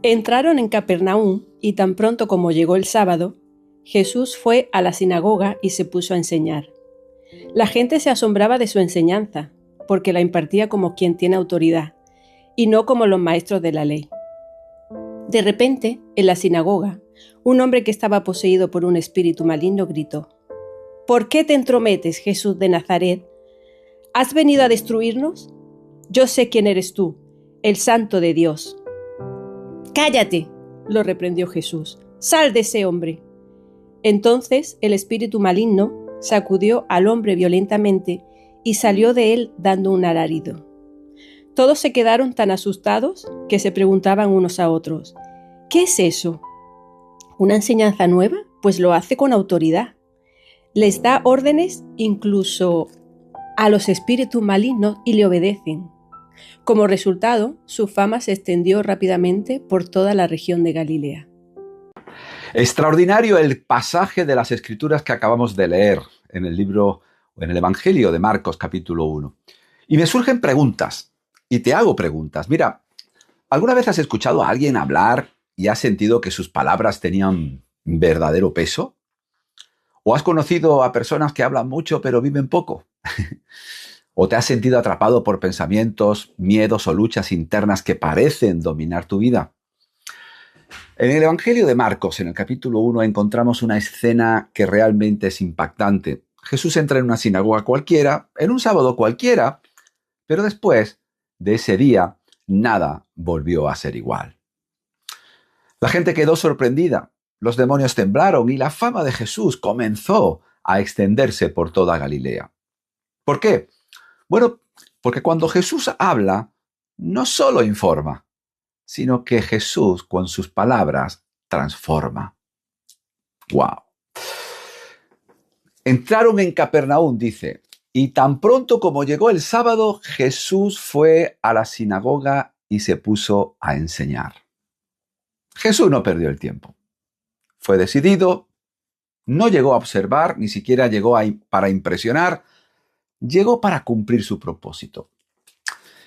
Entraron en Capernaum y tan pronto como llegó el sábado, Jesús fue a la sinagoga y se puso a enseñar. La gente se asombraba de su enseñanza, porque la impartía como quien tiene autoridad, y no como los maestros de la ley. De repente, en la sinagoga, un hombre que estaba poseído por un espíritu maligno gritó: «¿Por qué te entrometes, Jesús de Nazaret? ¿Has venido a destruirnos? Yo sé quién eres tú, el Santo de Dios». «¡Cállate!», lo reprendió Jesús. «¡Sal de ese hombre!». Entonces el espíritu maligno sacudió al hombre violentamente y salió de él dando un alarido. Todos se quedaron tan asustados que se preguntaban unos a otros: «¿Qué es eso? ¿Una enseñanza nueva? Pues lo hace con autoridad. Les da órdenes incluso a los espíritus malignos y le obedecen». Como resultado, su fama se extendió rápidamente por toda la región de Galilea. Extraordinario el pasaje de las Escrituras que acabamos de leer en el libro, en el Evangelio de Marcos, capítulo 1. Y me surgen preguntas, y te hago preguntas. Mira, ¿alguna vez has escuchado a alguien hablar y has sentido que sus palabras tenían verdadero peso? ¿O has conocido a personas que hablan mucho pero viven poco? ¿O te has sentido atrapado por pensamientos, miedos o luchas internas que parecen dominar tu vida? En el Evangelio de Marcos, en el capítulo 1, encontramos una escena que realmente es impactante. Jesús entra en una sinagoga cualquiera, en un sábado cualquiera, pero después de ese día, nada volvió a ser igual. La gente quedó sorprendida, los demonios temblaron y la fama de Jesús comenzó a extenderse por toda Galilea. ¿Por qué? Bueno, porque cuando Jesús habla, no solo informa, sino que Jesús con sus palabras transforma. ¡Wow! Entraron en Capernaum, dice, y tan pronto como llegó el sábado, Jesús fue a la sinagoga y se puso a enseñar. Jesús no perdió el tiempo. Fue decidido, no llegó a observar, ni siquiera llegó para impresionar, llegó para cumplir su propósito.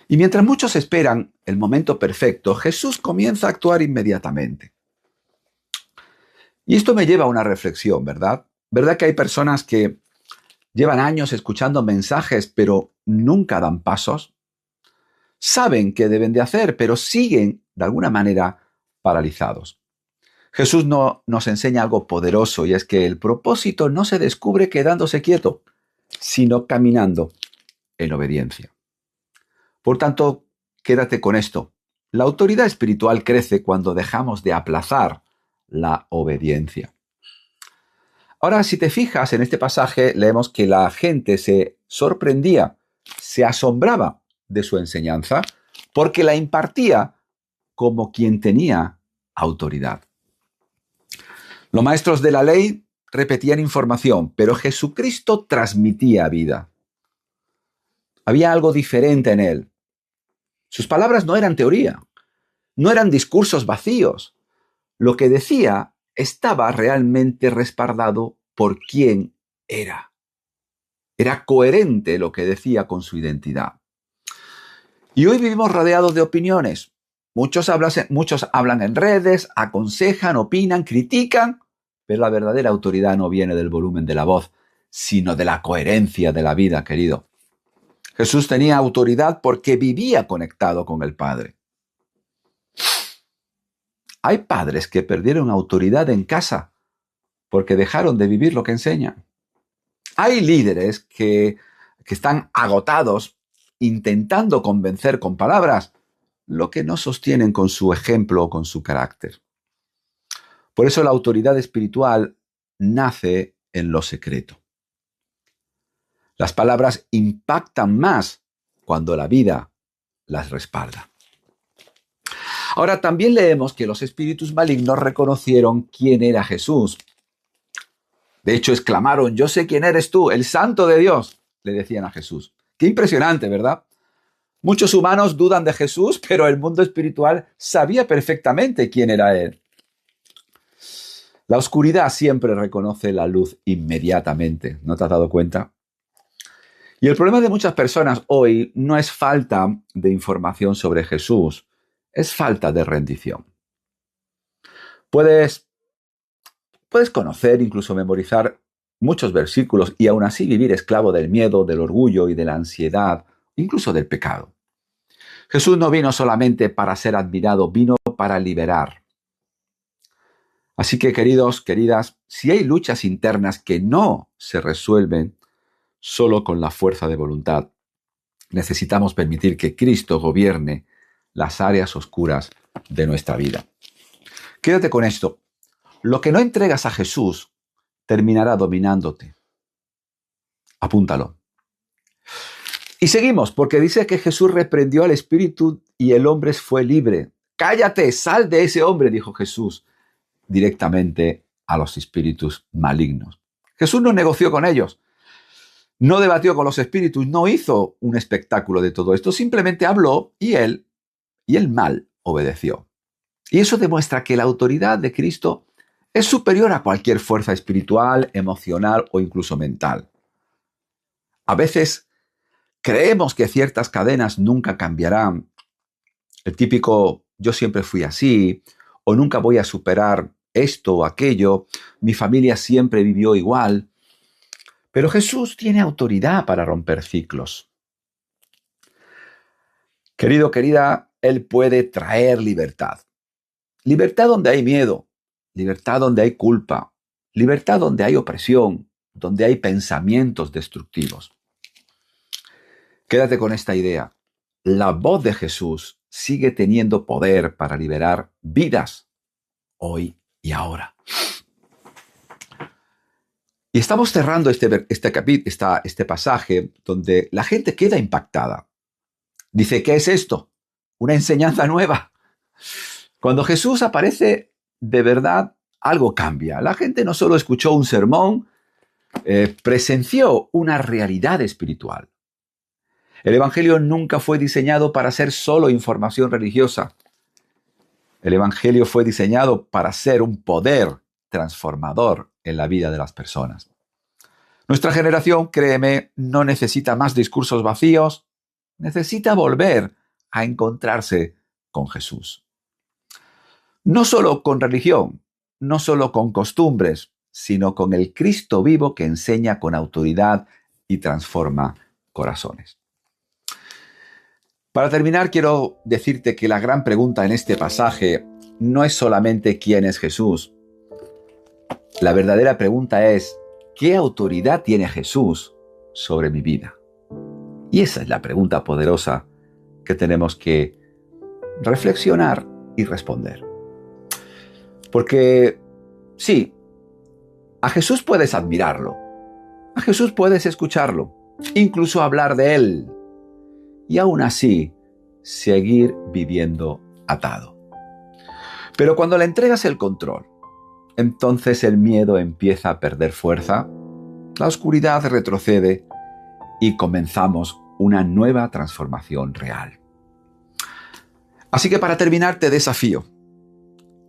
Y mientras muchos esperan el momento perfecto, Jesús comienza a actuar inmediatamente. Y esto me lleva a una reflexión, ¿verdad? ¿Verdad que hay personas que llevan años escuchando mensajes, pero nunca dan pasos? Saben qué deben de hacer, pero siguen, de alguna manera, paralizados. Jesús nos enseña algo poderoso, y es que el propósito no se descubre quedándose quieto, sino caminando en obediencia. Por tanto, quédate con esto. La autoridad espiritual crece cuando dejamos de aplazar la obediencia. Ahora, si te fijas en este pasaje, leemos que la gente se sorprendía, se asombraba de su enseñanza, porque la impartía como quien tenía autoridad. Los maestros de la ley repetían información, pero Jesucristo transmitía vida. Había algo diferente en él. Sus palabras no eran teoría, no eran discursos vacíos. Lo que decía estaba realmente respaldado por quién era. Era coherente lo que decía con su identidad. Y hoy vivimos rodeados de opiniones. Muchos hablan en redes, aconsejan, opinan, critican, pero la verdadera autoridad no viene del volumen de la voz, sino de la coherencia de la vida, querido. Jesús tenía autoridad porque vivía conectado con el Padre. Hay padres que perdieron autoridad en casa porque dejaron de vivir lo que enseñan. Hay líderes que están agotados intentando convencer con palabras lo que no sostienen con su ejemplo o con su carácter. Por eso la autoridad espiritual nace en lo secreto. Las palabras impactan más cuando la vida las respalda. Ahora también leemos que los espíritus malignos reconocieron quién era Jesús. De hecho, exclamaron: «Yo sé quién eres tú, el Santo de Dios», le decían a Jesús. Qué impresionante, ¿verdad? Muchos humanos dudan de Jesús, pero el mundo espiritual sabía perfectamente quién era él. La oscuridad siempre reconoce la luz inmediatamente, ¿no te has dado cuenta? Y el problema de muchas personas hoy no es falta de información sobre Jesús, es falta de rendición. Puedes conocer, incluso memorizar muchos versículos y aún así vivir esclavo del miedo, del orgullo y de la ansiedad, incluso del pecado. Jesús no vino solamente para ser admirado, vino para liberar. Así que, queridos, queridas, si hay luchas internas que no se resuelven solo con la fuerza de voluntad, necesitamos permitir que Cristo gobierne las áreas oscuras de nuestra vida. Quédate con esto. Lo que no entregas a Jesús terminará dominándote. Apúntalo. Y seguimos, porque dice que Jesús reprendió al espíritu y el hombre fue libre. Cállate, sal de ese hombre, dijo Jesús directamente a los espíritus malignos. Jesús no negoció con ellos, no debatió con los espíritus, no hizo un espectáculo de todo esto, simplemente habló y el mal obedeció. Y eso demuestra que la autoridad de Cristo es superior a cualquier fuerza espiritual, emocional o incluso mental. A veces creemos que ciertas cadenas nunca cambiarán. El típico yo siempre fui así, o nunca voy a superar esto o aquello, mi familia siempre vivió igual. Pero Jesús tiene autoridad para romper ciclos. Querido, querida, Él puede traer libertad. Libertad donde hay miedo, libertad donde hay culpa, libertad donde hay opresión, donde hay pensamientos destructivos. Quédate con esta idea. La voz de Jesús sigue teniendo poder para liberar vidas hoy y ahora. Y estamos cerrando este pasaje donde la gente queda impactada. Dice, ¿qué es esto? Una enseñanza nueva. Cuando Jesús aparece, de verdad, algo cambia. La gente no solo escuchó un sermón, presenció una realidad espiritual. El Evangelio nunca fue diseñado para ser solo información religiosa. El Evangelio fue diseñado para ser un poder transformador en la vida de las personas. Nuestra generación, créeme, no necesita más discursos vacíos, necesita volver a encontrarse con Jesús. No solo con religión, no solo con costumbres, sino con el Cristo vivo que enseña con autoridad y transforma corazones. Para terminar, quiero decirte que la gran pregunta en este pasaje no es solamente quién es Jesús. La verdadera pregunta es, ¿qué autoridad tiene Jesús sobre mi vida? Y esa es la pregunta poderosa que tenemos que reflexionar y responder. Porque sí, a Jesús puedes admirarlo, a Jesús puedes escucharlo, incluso hablar de Él, y aún así seguir viviendo atado. Pero cuando le entregas el control, entonces el miedo empieza a perder fuerza, la oscuridad retrocede y comenzamos una nueva transformación real. Así que para terminar te desafío.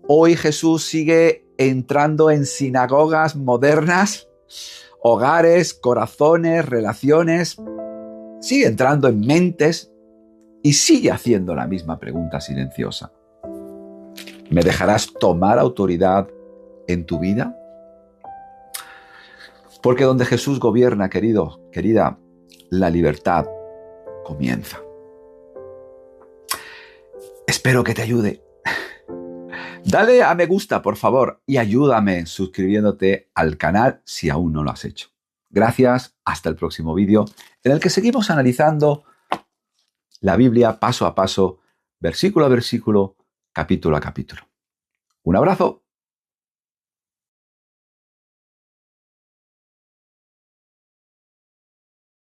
Hoy Jesús sigue entrando en sinagogas modernas, hogares, corazones, relaciones. Sigue entrando en mentes y sigue haciendo la misma pregunta silenciosa. ¿Me dejarás tomar autoridad en tu vida? Porque donde Jesús gobierna, querido, querida, la libertad comienza. Espero que te ayude. Dale a me gusta, por favor, y ayúdame suscribiéndote al canal si aún no lo has hecho. Gracias, hasta el próximo vídeo, en el que seguimos analizando la Biblia paso a paso, versículo a versículo, capítulo a capítulo. Un abrazo.